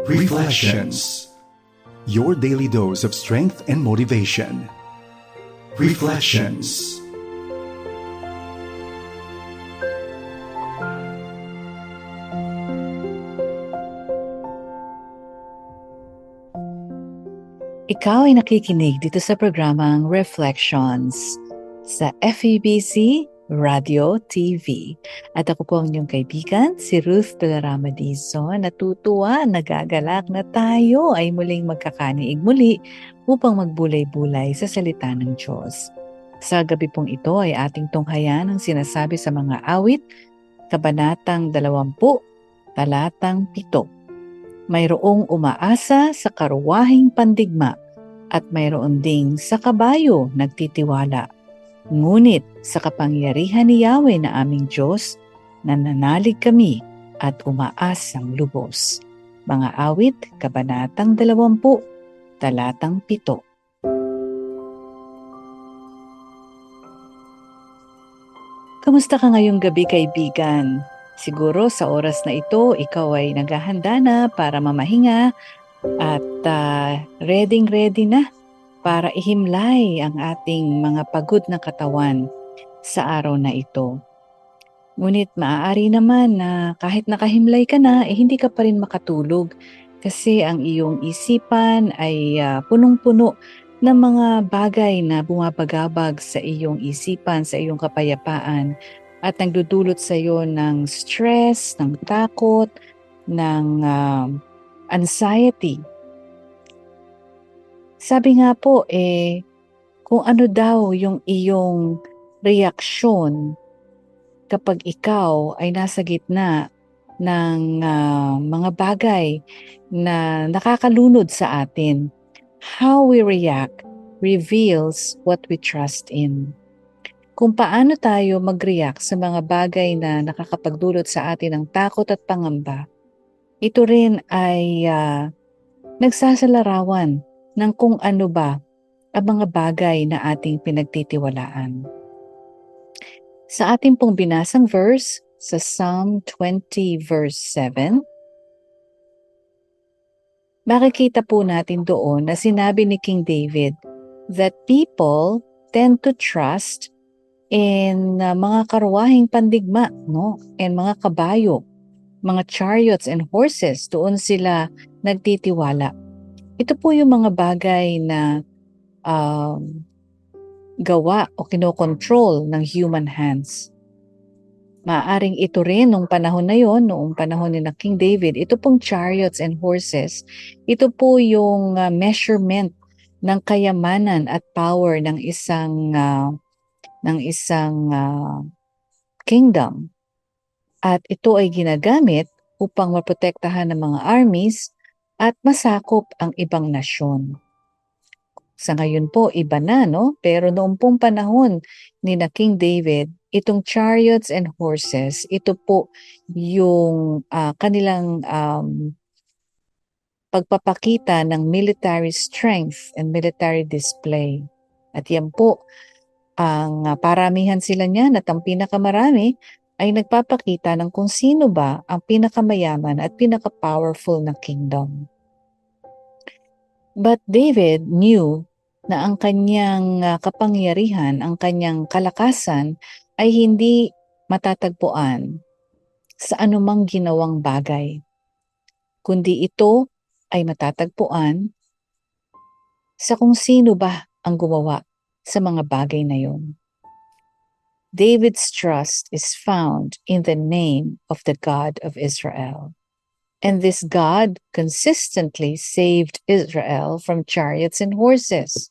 Reflections. Your daily dose of strength and motivation. Reflections. Ikaw ay nakikinig dito sa programang Reflections sa FEBC Radio TV. At ako po ang inyong kaibigan, si Ruth Belarama Dizon. Natutuwa, nagagalak na tayo ay muling magkakaniig muli upang magbulay-bulay sa salita ng Diyos. Sa gabi pong ito ay ating tunghayan ang sinasabi sa mga awit, Kabanatang 20, Talatang 7. Mayroong umaasa sa karwahing pandigma at mayroon ding sa kabayo nagtitiwala. Ngunit sa kapangyarihan ni Yahweh na aming Diyos, nananalig kami at umaasang lubos. Mga awit, Kabanatang 20, Talatang 7. Kamusta ka ngayong gabi, kaibigan? Siguro sa oras na ito, ikaw ay naghahanda na para mamahinga at ready na para ihimlay ang ating mga pagod na katawan sa araw na ito. Ngunit maaari naman na kahit nakahimlay ka na, hindi ka pa rin makatulog kasi ang iyong isipan ay punong-puno ng mga bagay na bumabagabag sa iyong isipan, sa iyong kapayapaan at nagdudulot sa iyo ng stress, ng takot, ng anxiety. Sabi nga po, kung ano daw yung iyong reaksyon kapag ikaw ay nasa gitna ng mga bagay na nakakalunod sa atin. How we react reveals what we trust in. Kung paano tayo mag-react sa mga bagay na nakakapagdulot sa atin ng takot at pangamba, ito rin ay nagsasalarawan ng kung ano ba ang mga bagay na ating pinagtitiwalaan. Sa ating pong binasang verse, sa Psalm 20 verse 7, makikita po natin doon na sinabi ni King David that people tend to trust in mga karwahing pandigma, no? And mga kabayo, mga chariots and horses, doon sila nagtitiwala. Ito po yung mga bagay na gawa o kinokontrol ng human hands. Maaring ito rin nung panahon na yon, noong panahon ni King David, ito pong chariots and horses, ito po yung measurement ng kayamanan at power ng isang kingdom. At ito ay ginagamit upang maprotektahan ng mga armies at masakop ang ibang nasyon. Sa ngayon po, iba na, no? Pero noong pong panahon ni King David, itong chariots and horses, ito po yung kanilang pagpapakita ng military strength and military display. At yan po, ang paramihan sila niyan at ang pinakamarami ay nagpapakita ng kung sino ba ang pinakamayaman at pinaka-powerful na kingdom. But David knew na ang kanyang kapangyarihan, ang kanyang kalakasan ay hindi matatagpuan sa anumang ginawang bagay, kundi ito ay matatagpuan sa kung sino ba ang gumawa sa mga bagay na yun. David's trust is found in the name of the God of Israel. And this God consistently saved Israel from chariots and horses.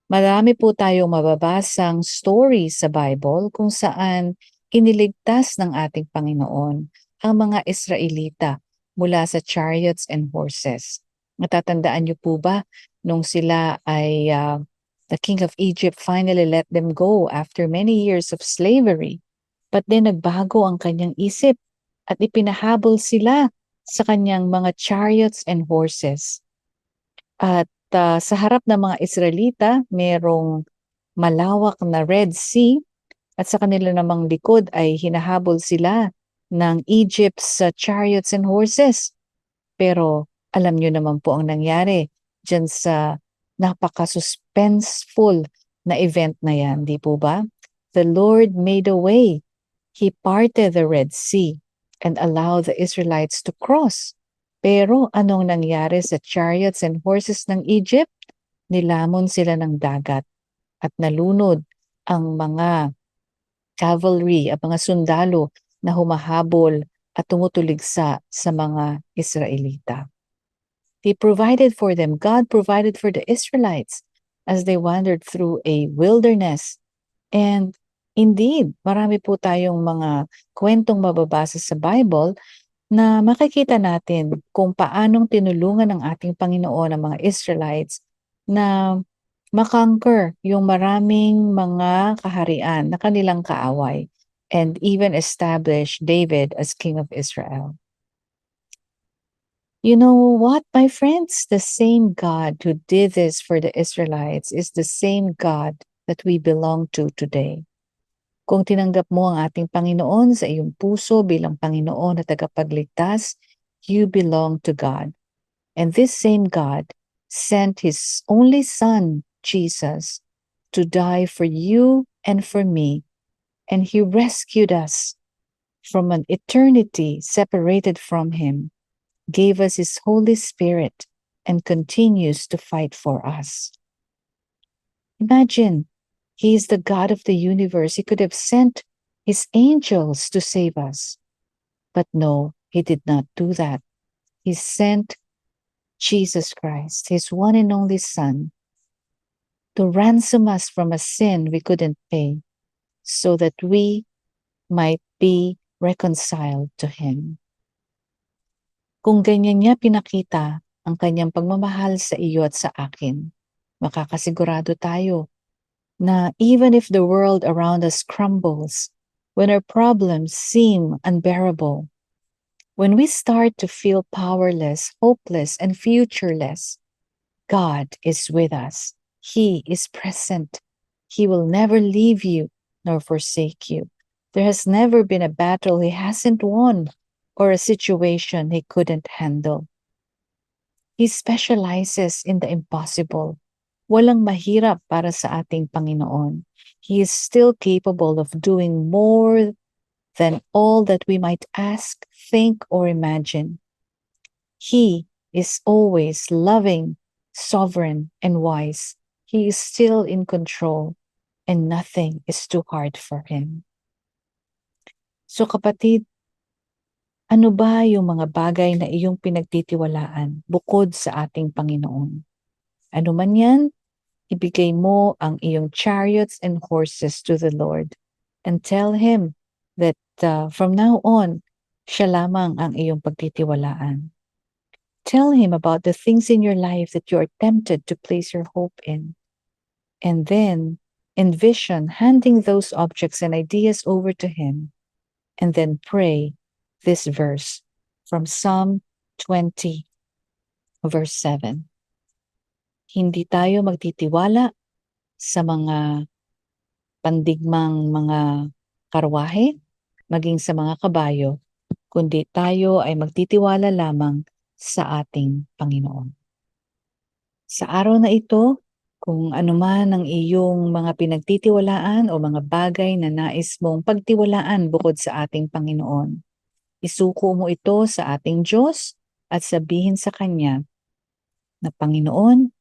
Marami po tayong mababasang stories sa Bible kung saan iniligtas ng ating Panginoon ang mga Israelita mula sa chariots and horses. Natatandaan niyo po ba nung sila ay the king of Egypt finally let them go after many years of slavery. But then nagbago ang kanyang isip at ipinahabol sila sa kanyang mga chariots and horses. At sa harap ng mga Israelita, merong malawak na Red Sea at sa kanila namang likod ay hinahabol sila ng Egypt's chariots and horses. Pero Alam niyo naman po ang nangyari dyan sa napaka-suspenseful na event na yan, di po ba? The Lord made a way. He parted the Red Sea and allowed the Israelites to cross. Pero anong nangyari sa chariots and horses ng Egypt? Nilamon sila ng dagat at nalunod ang mga cavalry at mga sundalo na humahabol at tumutuligsa sa mga Israelita. He provided for them. God provided for the Israelites as they wandered through a wilderness. And indeed, marami po tayong mga kwentong mababasa sa Bible na makikita natin kung paanong tinulungan ng ating Panginoon ang mga Israelites na makonquer yung maraming mga kaharian na kanilang kaaway and even establish David as king of Israel. You know what, my friends? The same God who did this for the Israelites is the same God that we belong to today. Kung tinanggap mo ang ating Panginoon sa iyong puso bilang Panginoon at tagapagligtas, you belong to God. And this same God sent His only Son, Jesus, to die for you and for me. And He rescued us from an eternity separated from Him, gave us His Holy Spirit, and continues to fight for us. Imagine, He is the God of the universe. He could have sent His angels to save us. But no, He did not do that. He sent Jesus Christ, His one and only Son, to ransom us from a sin we couldn't pay, so that we might be reconciled to Him. Kung ganyan niya pinakita ang kanyang pagmamahal sa iyo at sa akin, makakasigurado tayo na even if the world around us crumbles, when our problems seem unbearable, when we start to feel powerless, hopeless, and futureless, God is with us. He is present. He will never leave you nor forsake you. There has never been a battle He hasn't won or a situation He couldn't handle. He specializes in the impossible. Walang mahirap para sa ating Panginoon. He is still capable of doing more than all that we might ask, think, or imagine. He is always loving, sovereign, and wise. He is still in control, and nothing is too hard for Him. So kapatid, ano ba yung mga bagay na iyong pinagtitiwalaan bukod sa ating Panginoon? Ano man yan, ibigay mo ang iyong chariots and horses to the Lord and tell Him that from now on, siya lamang ang iyong pagtitiwalaan. Tell Him about the things in your life that you are tempted to place your hope in. And then envision handing those objects and ideas over to Him. And then pray this verse from Psalm 20, verse 7. Hindi tayo magtitiwala sa mga pandigmang mga karwahe, maging sa mga kabayo, kundi tayo ay magtitiwala lamang sa ating Panginoon. Sa araw na ito, kung ano man ang iyong mga pinagtitiwalaan o mga bagay na nais mong pagtiwalaan bukod sa ating Panginoon, isuko mo ito sa ating Diyos at sabihin sa Kanya na, Panginoon,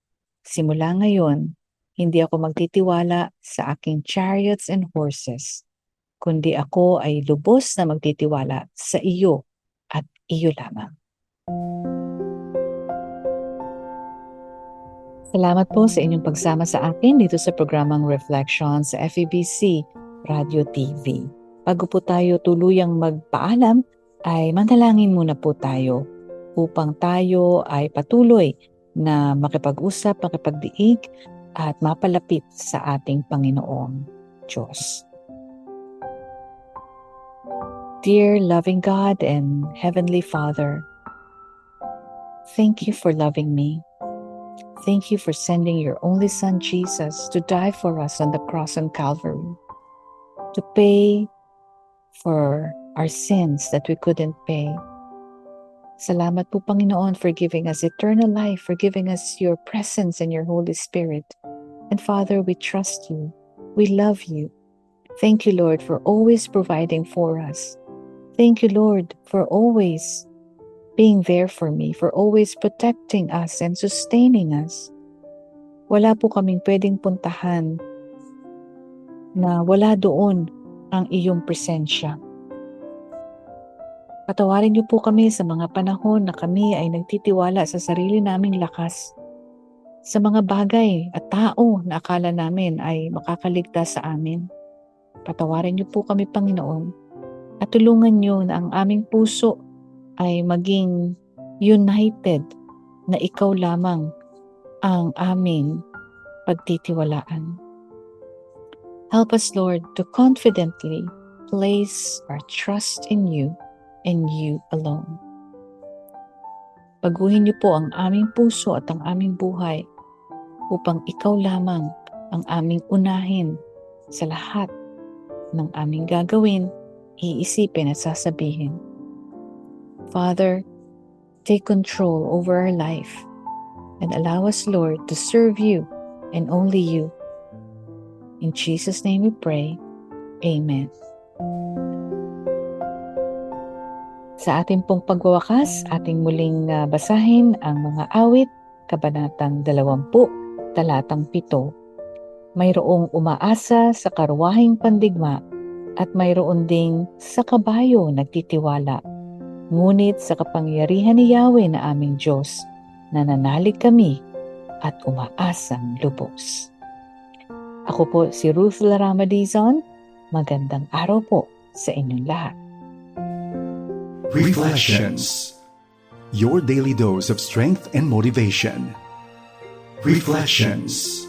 simula ngayon, hindi ako magtitiwala sa aking chariots and horses, kundi ako ay lubos na magtitiwala sa iyo at iyo lamang. Salamat po sa inyong pagsama sa akin dito sa programang Reflection sa FEBC Radio TV. Bago po tayo tuluyang magpaalam, ay manalangin muna po tayo upang tayo ay patuloy na makipag-usap, makipagdiig at mapalapit sa ating Panginoong Diyos. Dear loving God and Heavenly Father, thank you for loving me. Thank you for sending your only Son, Jesus, to die for us on the cross on Calvary, to pay for our sins that we couldn't pay. Salamat po, Panginoon, for giving us eternal life, for giving us your presence and your Holy Spirit. And Father, we trust you. We love you. Thank you, Lord, for always providing for us. Thank you, Lord, for always being there for me, for always protecting us and sustaining us. Wala po kaming pwedeng puntahan na wala doon ang iyong presensya. Patawarin niyo po kami sa mga panahon na kami ay nagtitiwala sa sarili naming lakas, sa mga bagay at tao na akala namin ay makakaligtas sa amin. Patawarin niyo po kami, Panginoon, at tulungan niyo na ang aming puso ay maging united na ikaw lamang ang aming pagtitiwalaan. Help us, Lord, to confidently place our trust in you and you alone. Baguhin niyo po ang aming puso at ang aming buhay upang ikaw lamang ang aming unahin sa lahat ng aming gagawin, iisipin at sasabihin. Father, take control over our life and allow us, Lord, to serve you and only you. In Jesus' name we pray. Amen. Sa ating pong pagwawakas, ating muling basahin ang mga awit, kabanatang 20, talatang 7. Mayroong umaasa sa karwaheng pandigma at mayroon ding sa kabayo nagtitiwala. Ngunit sa kapangyarihan ni Yahweh na aming Diyos, nananalig kami at umaasang lubos. Ako po si Ruth Larama Dizon. Magandang araw po sa inyong lahat. Reflections. Your daily dose of strength and motivation. Reflections.